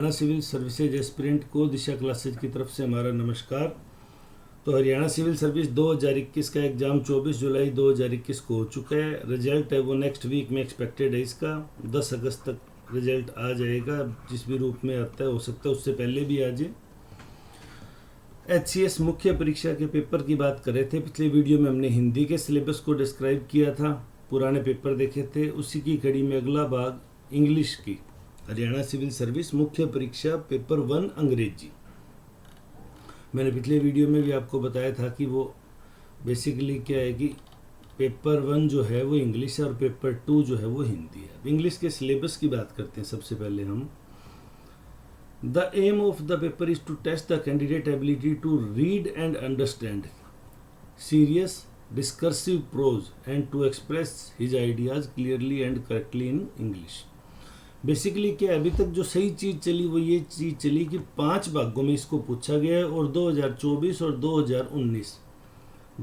Haryana civil services aspirant को दिशा classes की तरफ से हमारा नमस्कार। तो हरियाणा सिविल सर्विस 2021 का एग्ज़ाम 24 जुलाई 2021 को हो चुका है। रिजल्ट है वो नेक्स्ट वीक में एक्सपेक्टेड है। इसका 10 अगस्त तक रिजल्ट आ जाएगा, जिस भी रूप में आता है, हो सकता है उससे पहले भी आ जाए। HCS मुख्य परीक्षा के पेपर की बात कर रहे थे। पिछले वीडियो में हमने हिंदी के सिलेबस को डिस्क्राइब किया था, पुराने पेपर देखे थे। उसी की कड़ी में अगला भाग इंग्लिश की हरियाणा सिविल सर्विस मुख्य परीक्षा पेपर 1 अंग्रेजी। मैंने पिछले वीडियो में भी आपको बताया था कि वो बेसिकली क्या है कि पेपर 1 जो है वो इंग्लिश है और पेपर 2 जो है वो हिंदी है। अब इंग्लिश के सिलेबस की बात करते हैं। सबसे पहले हम the aim of the paper is to test the candidate ability to read and understand serious discursive prose and to express his ideas clearly and correctly in English. Basically क्या अभी तक जो सही चीज़ चली वो ये चीज़ चली कि 5 भागों में इसको पूछा गया है और 2024 और 2019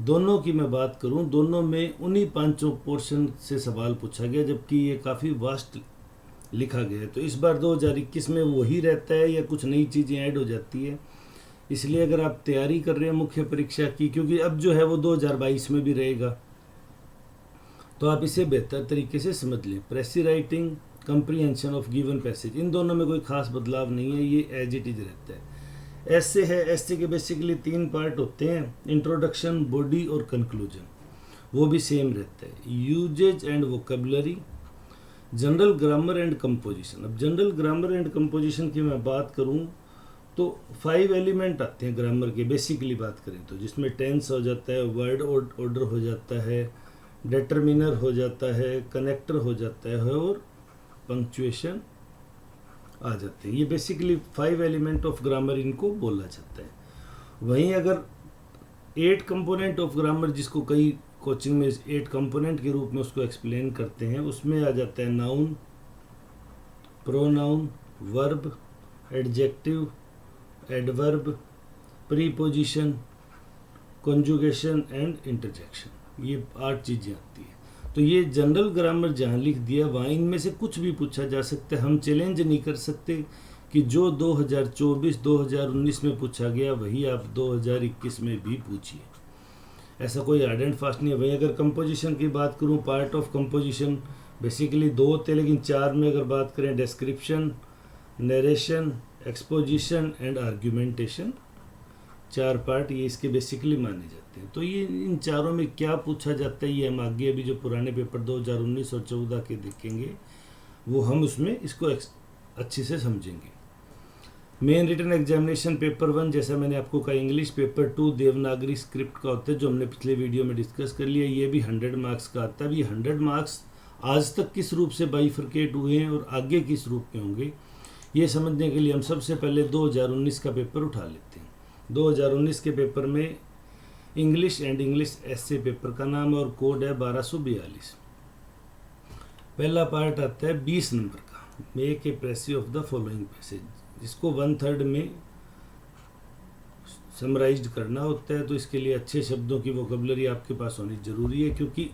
दोनों की मैं बात करूं, दोनों में उन्हीं 5 पोर्शन से सवाल पूछा गया, जबकि ये काफ़ी वास्ट लिखा गया है। तो इस बार 2021 में वही रहता है या कुछ नई चीज़ें ऐड हो जाती है। इसलिए अगर आप तैयारी कर रहे हैं मुख्य परीक्षा की, क्योंकि अब जो है वो 2022 में भी रहेगा, तो आप इसे बेहतर तरीके से समझ लें। Precis writing, comprehension of given passage, इन दोनों में कोई खास बदलाव नहीं है, ये एज इट इज रहता है। ऐसे है, ऐसे के बेसिकली 3 पार्ट होते हैं, इंट्रोडक्शन, बॉडी और कंक्लूजन, वो भी सेम रहता है। Usage and vocabulary, general grammar and composition. अब जनरल ग्रामर एंड कंपोजिशन की मैं बात करूं तो 5 एलिमेंट आते हैं ग्रामर के, बेसिकली बात करें तो, जिसमें टेंस हो जाता है, वर्ड ऑर्डर हो जाता है, डिटरमिनर हो जाता है, कनेक्टर हो जाता है और पंक्चुएशन आ जाते हैं। ये बेसिकली 5 एलिमेंट ऑफ ग्रामर इनको बोला जाता है। वहीं अगर 8 कंपोनेंट ऑफ ग्रामर, जिसको कई कोचिंग में 8 कंपोनेंट के रूप में उसको एक्सप्लेन करते हैं, उसमें आ जाता है noun, pronoun, verb, adjective, adverb, preposition, conjugation and interjection. ये 8 चीज़ें आती हैं। तो ये जनरल ग्रामर जहाँ लिख दिया वहाँ इनमें से कुछ भी पूछा जा सकता है। हम चैलेंज नहीं कर सकते कि जो 2024-2019 में पूछा गया वही आप 2021 में भी पूछिए, ऐसा कोई हार्ड एंड फास्ट नहीं है। वही अगर कंपोजिशन की बात करूँ, पार्ट ऑफ कंपोजिशन बेसिकली 2 होते हैं, लेकिन 4 में अगर बात करें, description, narration, exposition and argumentation, 4 part ये इसके बेसिकली माने जाते हैं। तो ये इन चारों में क्या पूछा जाता है, ये हम आगे अभी जो पुराने पेपर 2019 और 14 के देखेंगे, वो हम उसमें इसको अच्छे से समझेंगे। मेन रिटन एग्जामिनेशन पेपर 1, जैसा मैंने आपको कहा, इंग्लिश। पेपर 2 देवनागरी स्क्रिप्ट का होता है, जो हमने पिछले वीडियो में डिस्कस कर लिया। ये भी 100 मार्क्स का आता है। ये 100 मार्क्स आज तक किस रूप से बाइफरकेट हुए हैं और आगे किस रूप में होंगे, ये समझने के लिए हम सबसे पहले 2019 का पेपर उठा लेते हैं। 2019 के पेपर में English and English essay paper का नाम है और कोड है 1242। पहला पार्ट आता है 20 नंबर का, make a precis of the following passage, जिसको 1/3 में समराइज्ड करना होता है। तो इसके लिए अच्छे शब्दों की वोकेबलरी आपके पास होनी जरूरी है, क्योंकि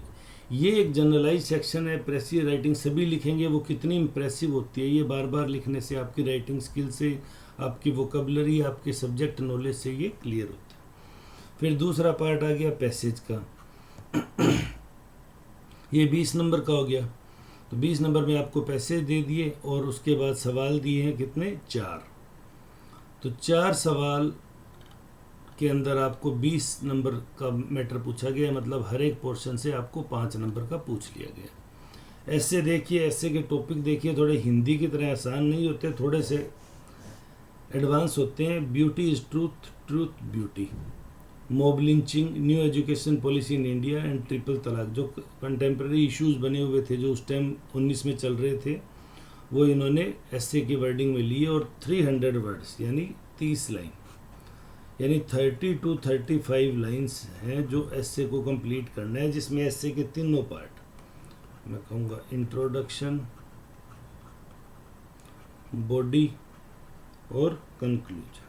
ये एक जनरलाइज सेक्शन है। प्रेसी राइटिंग सभी लिखेंगे, वो कितनी इम्प्रेसिव होती है, ये बार बार लिखने से आपकी राइटिंग स्किल से, आपकी वोकेबलरी, आपके सब्जेक्ट नॉलेज से ये क्लियर होता है। फिर दूसरा पार्ट आ गया पैसेज का, ये 20 नंबर का हो गया। तो 20 नंबर में आपको पैसेज दे दिए और उसके बाद सवाल दिए हैं कितने, 4। तो 4 सवाल के अंदर आपको 20 नंबर का मैटर पूछा गया, मतलब हर एक पोर्शन से आपको 5 नंबर का पूछ लिया गया। ऐसे देखिए, ऐसे के टॉपिक देखिए, थोड़े हिंदी की तरह आसान नहीं होते, थोड़े से एडवांस होते हैं। Beauty is truth, truth beauty, mob lynching, new education policy in India and triple तलाक, जो कंटेम्प्रेरी इश्यूज बने हुए थे, जो उस टाइम 19 में चल रहे थे, वो इन्होंने एसए की वर्डिंग में लिए। और 300 वर्ड्स यानी 30 लाइन, यानी 30 to 35 लाइन्स हैं जो एसए को कंप्लीट करना है, जिसमें एसए के तीनों पार्ट मैं कहूँगा, इंट्रोडक्शन, बॉडी और कंक्लूजन,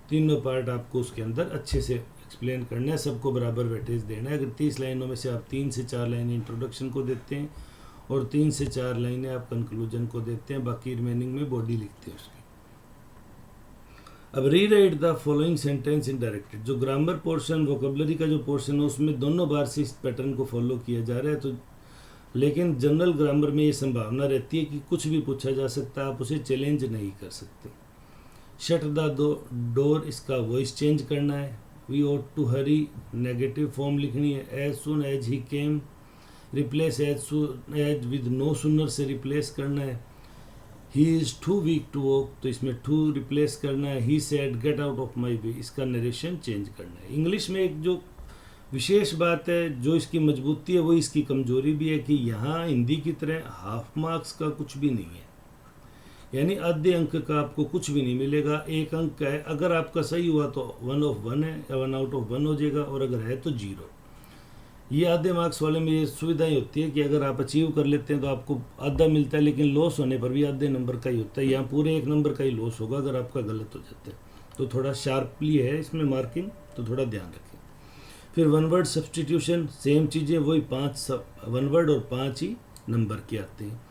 तीनों पार्ट आपको उसके अंदर अच्छे से एक्सप्लेन करना है, सबको बराबर वेटेज देना है। अगर 30 लाइनों में से आप 3 से 4 लाइन इंट्रोडक्शन को देते हैं और 3 से 4 लाइनें आप कंक्लूजन को देते हैं, बाकी रिमेनिंग में बॉडी लिखते हैं उसकी। अब rewrite the following sentence in directed. जो ग्रामर पोर्शन, वोकेबलरी का जो पोर्शन है उसमें दोनों बार से इस पैटर्न को फॉलो किया जा रहा है, तो लेकिन जनरल ग्रामर में ये संभावना रहती है कि कुछ भी पूछा जा सकता है, आप उसे चैलेंज नहीं कर सकते। शट द डोर, इसका वॉइस चेंज करना है। We ought to hurry, negative form लिखनी है। As soon as he came, replace as soon as with no sooner से रिप्लेस करना है। He is too weak to walk, तो इसमें टू रिप्लेस करना है। He said get out of my way, इसका नरेशन चेंज करना है। इंग्लिश में एक जो विशेष बात है, जो इसकी मजबूती है, वो इसकी कमजोरी भी है कि यहाँ हिंदी की तरह हाफ मार्क्स का कुछ भी नहीं है, यानी आधे अंक का आपको कुछ भी नहीं मिलेगा। 1 अंक का है, अगर आपका सही हुआ तो 1 ऑफ 1 है, 1 आउट ऑफ 1 हो जाएगा, और अगर है तो 0। ये आधे मार्क्स वाले में ये सुविधाएं होती है कि अगर आप अचीव कर लेते हैं तो आपको आधा मिलता है, लेकिन लॉस होने पर भी आधे नंबर का ही होता है। यहाँ पूरे 1 नंबर का ही लॉस होगा अगर आपका गलत हो जाता है। तो थोड़ा शार्पली है इसमें मार्किंग, तो थोड़ा ध्यान रखें। फिर 1 वर्ड सब्सटीट्यूशन, सेम चीज़ें, वही 5 1 वर्ड और 5 ही नंबर के आते हैं।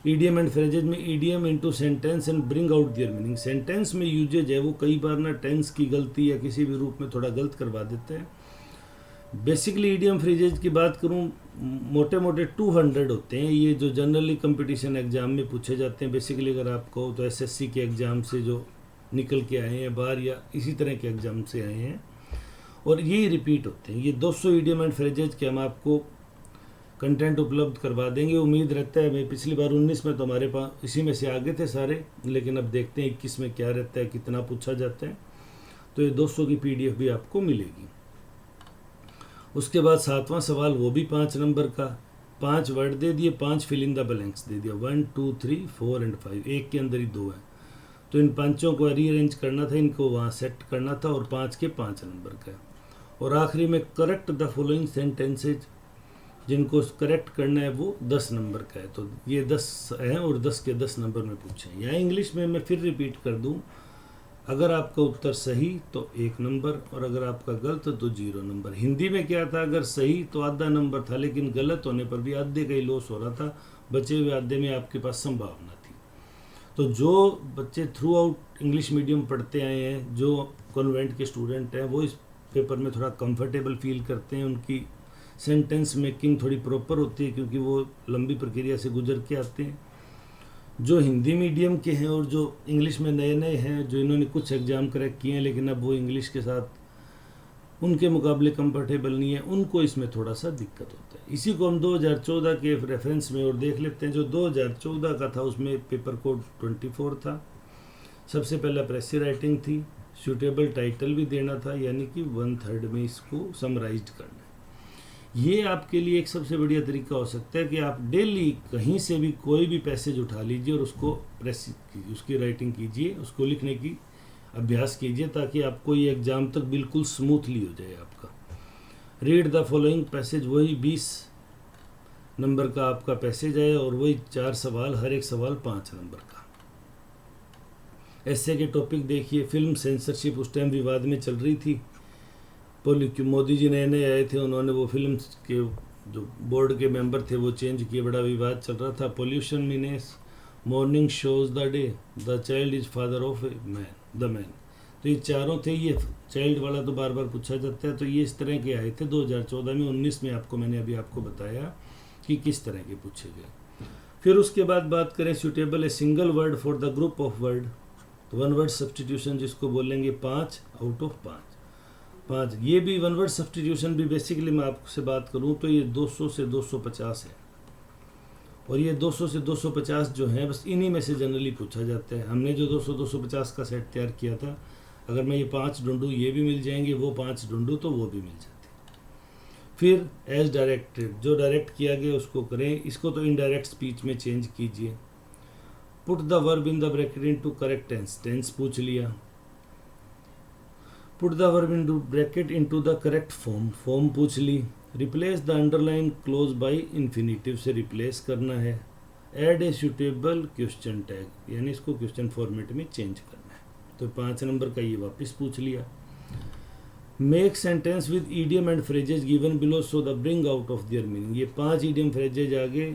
ईडियम एंड फ्रेजेज में idiom into sentence and bring out there meaning. Sentence में यूजेज है वो कई बार ना टेंस की गलती या किसी भी रूप में थोड़ा गलत करवा देते हैं। बेसिकली ईडियम फ्रेजेज की बात करूं, मोटे मोटे 200 होते हैं, ये जो जनरली कंपटीशन एग्जाम में पूछे जाते हैं। बेसिकली अगर आप कहो तो एसएससी के एग्ज़ाम से जो निकल के आए हैं बाहर, या इसी तरह के एग्ज़ाम से आए हैं, और यही रिपीट होते हैं। ये 200 ईडियम एंड फ्रेजेज के हम आपको कंटेंट उपलब्ध करवा देंगे, उम्मीद रहता है। मैं पिछली बार 19 में तो हमारे पास इसी में से आगे थे सारे, लेकिन अब देखते हैं 21 में क्या रहता है, कितना पूछा जाता है। तो ये 200 की पीडीएफ भी आपको मिलेगी। उसके बाद 7वां सवाल, वो भी 5 नंबर का। 5 वर्ड दे दिए, 5 फिल इन द ब्लैंक्स दे दिया, 1 2 3 4 एंड 5, एक के अंदर ही 2 है, तो इन 5 को रीअरेंज करना था, इनको वहाँ सेट करना था, और 5 के 5 नंबर का है। और आखिरी में करेक्ट द फॉलोइंग सेंटेंसेज, जिनको करेक्ट करना है वो 10 नंबर का है। तो ये 10 हैं और 10 के 10 नंबर में पूछे हैं। यहाँ इंग्लिश में मैं फिर रिपीट कर दूँ, अगर आपका उत्तर सही तो 1 नंबर, और अगर आपका गलत तो 0 नंबर। हिंदी में क्या था, अगर सही तो आधा नंबर था, लेकिन गलत होने पर भी आधे का ही लॉस हो रहा था, बचे हुए आधे में आपके पास संभावना थी। तो जो बच्चे थ्रू आउट इंग्लिश मीडियम पढ़ते आए हैं, जो कॉन्वेंट के स्टूडेंट हैं, वो इस पेपर में थोड़ा कंफर्टेबल फील करते हैं। उनकी सेंटेंस मेकिंग थोड़ी प्रॉपर होती है, क्योंकि वो लंबी प्रक्रिया से गुजर के आते हैं। जो हिंदी मीडियम के हैं और जो इंग्लिश में नए नए हैं, जो इन्होंने कुछ एग्ज़ाम क्रैक किए हैं लेकिन अब वो इंग्लिश के साथ उनके मुकाबले कंफर्टेबल नहीं है, उनको इसमें थोड़ा सा दिक्कत होता है। इसी को हम 2014 के रेफरेंस में और देख लेते हैं। जो 2014 का था उसमें पेपर कोड 24 था। सबसे पहला प्रेसी राइटिंग थी, सूटेबल टाइटल भी देना था, यानी कि 1/3 में इसको समराइज करना है। ये आपके लिए एक सबसे बढ़िया तरीका हो सकता है कि आप डेली कहीं से भी कोई भी पैसेज उठा लीजिए और उसको प्रेस कीजिए, उसकी राइटिंग कीजिए, उसको लिखने की अभ्यास कीजिए, ताकि आपको ये एग्ज़ाम तक बिल्कुल स्मूथली हो जाए आपका। रीड द फॉलोइंग पैसेज, वही 20 नंबर का आपका पैसेज है, और वही 4 सवाल, हर एक सवाल 5 नंबर का। ऐसे के टॉपिक देखिए। फिल्म सेंसरशिप उस टाइम विवाद में चल रही थी, मोदी जी नए नए आए थे, उन्होंने वो फिल्म के जो बोर्ड के मेंबर थे वो चेंज किए, बड़ा विवाद चल रहा था। Pollution menace, morning shows the day, the child is father of a man, the man. तो ये चारों थे। ये चाइल्ड वाला तो बार बार पूछा जाता है, तो ये इस तरह के आए थे 2014 में। 19 में मैंने अभी आपको बताया कि किस तरह के पूछे गए। फिर उसके बाद बात करें suitable a single word for the group of word, तो 1 वर्ड सब्सटीट्यूशन जिसको बोलेंगे 5 आउट ऑफ 5। ये भी 1 वर्ड सब्सटीट्यूशन भी बेसिकली मैं आपसे बात करूं तो ये 200 से 250 है, और ये 200 से 250 जो है बस इन्हीं में से जनरली पूछा जाता है। हमने जो 200-250 का सेट तैयार किया था, अगर मैं ये 5 ढूंढूँ ये भी मिल जाएंगे, वो 5 ढूंढूँ तो वो भी मिल जाते। फिर एज डायरेक्टेड, जो डायरेक्ट किया गया उसको करें, इसको तो इनडायरेक्ट स्पीच में चेंज कीजिए। Put the verb in the bracket into correct tense, tense पूछ लिया। Put the verb in bracket into the correct form, form पूछ ली। Replace the underline clause by infinitive से रिप्लेस करना है। Add a suitable question tag, यानी इसको question format में चेंज करना है। तो 5 नंबर का ये वापस पूछ लिया। Make sentence with idiom and phrases given below so the bring out of their meaning, ये 5 ईडियम फ्रेजेज आगे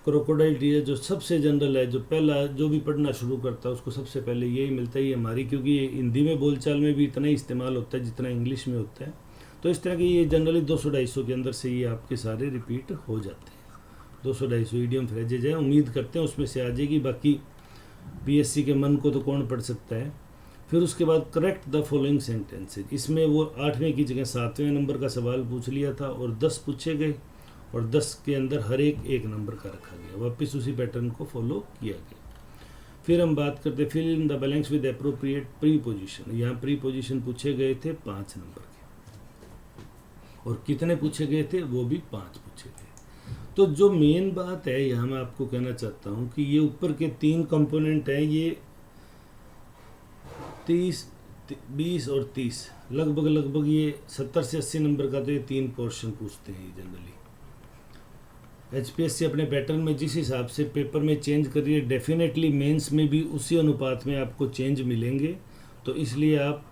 क्रोकोडाइल टीयर जो सबसे जनरल है, जो पहला जो भी पढ़ना शुरू करता है उसको सबसे पहले यही मिलता है, ये हमारी, क्योंकि ये हिंदी में बोलचाल में भी इतना ही इस्तेमाल होता है जितना इंग्लिश में होता है। तो इस तरह की ये जनरली 200-250 के अंदर से ये आपके सारे रिपीट हो जाते हैं। 200-250 इडियम फ्रेजेज है, उम्मीद करते हैं उसमें से आ जाएगी। बाकी पीएससी के मन को तो कौन पढ़ सकता है। फिर उसके बाद करेक्ट द फॉलोइंग सेंटेंसेज, इसमें वो 8वें की जगह 7वें नंबर का सवाल पूछ लिया था और 10 पूछे गए और 10 के अंदर हर एक नंबर का रखा गया, वापस उसी पैटर्न को फॉलो किया गया। फिर हम बात करते fill in the balance with appropriate preposition. यहाँ प्री पोजिशन पूछे गए थे 5 नंबर के, और कितने पूछे गए थे, वो भी 5 पूछे गए। तो जो मेन बात है यहाँ मैं आपको कहना चाहता हूँ कि ये ऊपर के 3 कंपोनेंट हैं, ये 30, 20 और 30, लगभग ये 70 से 80 नंबर का तो ये 3 पोर्शन पूछते हैं जनरली। एचपीएससी अपने पैटर्न में जिस हिसाब से पेपर में चेंज कर रही है, डेफिनेटली मेंस में भी उसी अनुपात में आपको चेंज मिलेंगे। तो इसलिए आप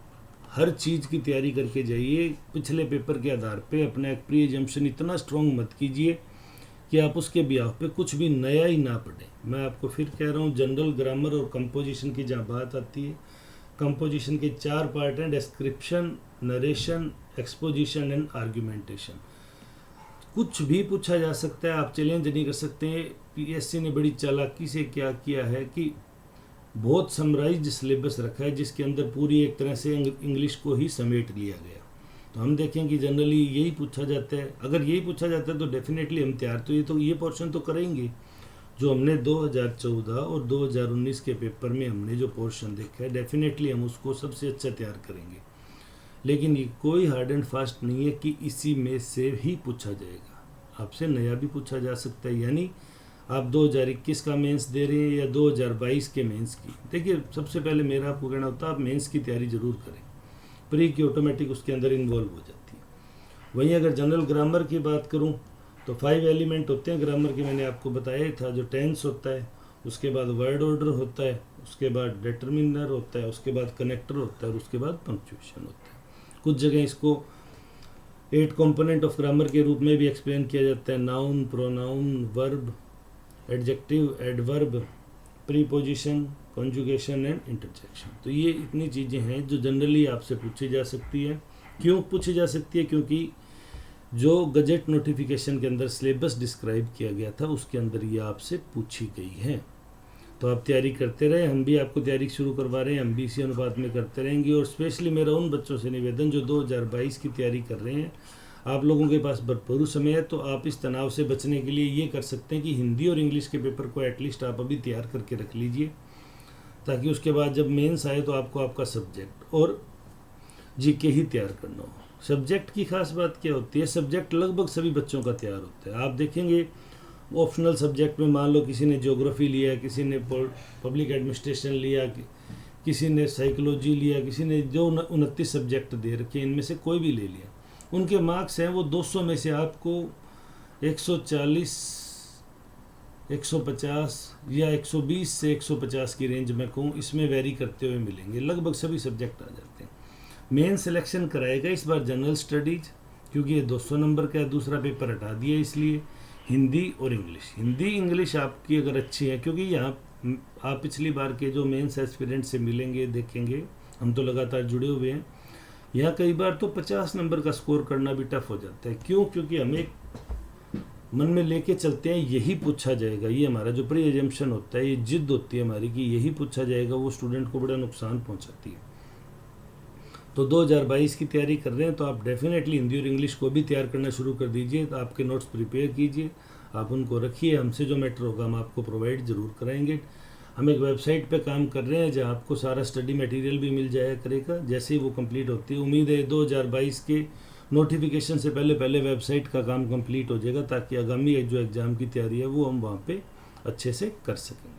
हर चीज़ की तैयारी करके जाइए। पिछले पेपर के आधार पे अपना एक प्री एजम्पशन इतना स्ट्रॉन्ग मत कीजिए कि आप उसके बिहाफ पे कुछ भी नया ही ना पढ़ें। मैं आपको फिर कह रहा हूँ, जनरल ग्रामर और कंपोजिशन की जहाँ बात आती है, कंपोजिशन के 4 पार्ट हैं, description, narration, exposition and argumentation. कुछ भी पूछा जा सकता है, आप चैलेंज नहीं कर सकते। पीएससी ने बड़ी चालाकी से क्या किया है कि बहुत समराइज्ड सिलेबस रखा है, जिसके अंदर पूरी एक तरह से इंग्लिश को ही समेट लिया गया। तो हम देखें कि जनरली यही पूछा जाता है। अगर यही पूछा जाता है तो डेफिनेटली हम तैयार तो ये पोर्शन तो करेंगे जो हमने 2014 और 2019 के पेपर में हमने जो पोर्शन देखा है, डेफिनेटली हम उसको सबसे अच्छा तैयार करेंगे। लेकिन ये कोई हार्ड एंड फास्ट नहीं है कि इसी में से ही पूछा जाएगा, आपसे नया भी पूछा जा सकता है। यानी आप 2021 का मेंस दे रहे हैं या 2022 के मेंस की, देखिए सबसे पहले मेरा आपको कहना होता है आप मेंस की तैयारी जरूर करें, प्री की ऑटोमेटिक उसके अंदर इन्वॉल्व हो जाती है। वहीं अगर जनरल ग्रामर की बात करूं तो 5 एलिमेंट होते हैं ग्रामर के, मैंने आपको बताया ही था। जो टेंस होता है, उसके बाद वर्ड ऑर्डर होता है, उसके बाद डिटरमिनर होता है, उसके बाद कनेक्टर होता है और उसके बाद पंक्चुएशन होता है। कुछ जगह इसको 8 कंपोनेंट ऑफ ग्रामर के रूप में भी एक्सप्लेन किया जाता है, noun, pronoun, verb, adjective, adverb, preposition, conjugation and interjection. तो ये इतनी चीज़ें हैं जो जनरली आपसे पूछी जा सकती है। क्यों पूछी जा सकती है? क्योंकि जो गजेट नोटिफिकेशन के अंदर सिलेबस डिस्क्राइब किया गया था उसके अंदर ये आपसे पूछी गई है। तो आप तैयारी करते रहे, हम भी आपको तैयारी शुरू करवा रहे हैं, हम भी इसी अनुपात में करते रहेंगे। और स्पेशली मेरा उन बच्चों से निवेदन जो 2022 की तैयारी कर रहे हैं, आप लोगों के पास भरपूर समय है, तो आप इस तनाव से बचने के लिए ये कर सकते हैं कि हिंदी और इंग्लिश के पेपर को एटलीस्ट आप अभी तैयार करके रख लीजिए, ताकि उसके बाद जब मेंस आए तो आपको आपका सब्जेक्ट और जीके ही तैयार करना हो। सब्जेक्ट की खास बात क्या होती है, सब्जेक्ट लगभग सभी बच्चों का तैयार होता है। आप देखेंगे ऑप्शनल सब्जेक्ट में मान लो किसी ने ज्योग्राफी लिया, किसी ने पब्लिक एडमिनिस्ट्रेशन लिया, किसी ने साइकोलॉजी लिया, किसी ने जो 29 सब्जेक्ट दे रखे, इनमें से कोई भी ले लिया, उनके मार्क्स हैं वो 200 में से आपको 140, 150 या 120 से 150 की रेंज में कहूँ, इसमें वेरी करते हुए मिलेंगे। लगभग सभी सब्जेक्ट आ जाते हैं। मेन सिलेक्शन कराएगा इस बार जनरल स्टडीज, क्योंकि ये 200 नंबर का है, दूसरा पेपर हटा दिया, इसलिए हिंदी और इंग्लिश। हिंदी इंग्लिश आपकी अगर अच्छी है, क्योंकि यहाँ आप पिछली बार के जो मेंस एस्पिरेंट से मिलेंगे, देखेंगे, हम तो लगातार जुड़े हुए हैं, यहाँ कई बार तो 50 नंबर का स्कोर करना भी टफ हो जाता है। क्यों? क्योंकि हमें मन में लेके चलते हैं यही पूछा जाएगा। ये हमारा जो प्री एजम्पशन होता है, ये जिद होती है हमारी कि यही पूछा जाएगा, वो स्टूडेंट को बड़ा नुकसान पहुँचाती है। तो 2022 की तैयारी कर रहे हैं तो आप डेफिनेटली हिंदी और इंग्लिश को भी तैयार करना शुरू कर दीजिए। तो आपके नोट्स प्रिपेयर कीजिए, आप उनको रखिए, हमसे जो मैटर होगा हम आपको प्रोवाइड ज़रूर कराएंगे। हम एक वेबसाइट पे काम कर रहे हैं जहां आपको सारा स्टडी मटेरियल भी मिल जाया करेगा जैसे ही वो कंप्लीट होती है। उम्मीद है 2022 के नोटिफिकेशन से पहले वेबसाइट का काम कंप्लीट हो जाएगा, ताकि आगामी जो एग्ज़ाम की तैयारी है वो हम वहाँ पे अच्छे से कर सकेंगे।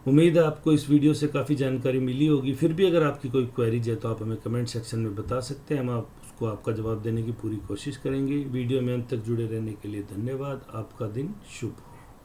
उम्मीद है आपको इस वीडियो से काफ़ी जानकारी मिली होगी। फिर भी अगर आपकी कोई क्वेरीज है तो आप हमें कमेंट सेक्शन में बता सकते हैं, हम उसको आपका जवाब देने की पूरी कोशिश करेंगे। वीडियो में अंत तक जुड़े रहने के लिए धन्यवाद। आपका दिन शुभ हो।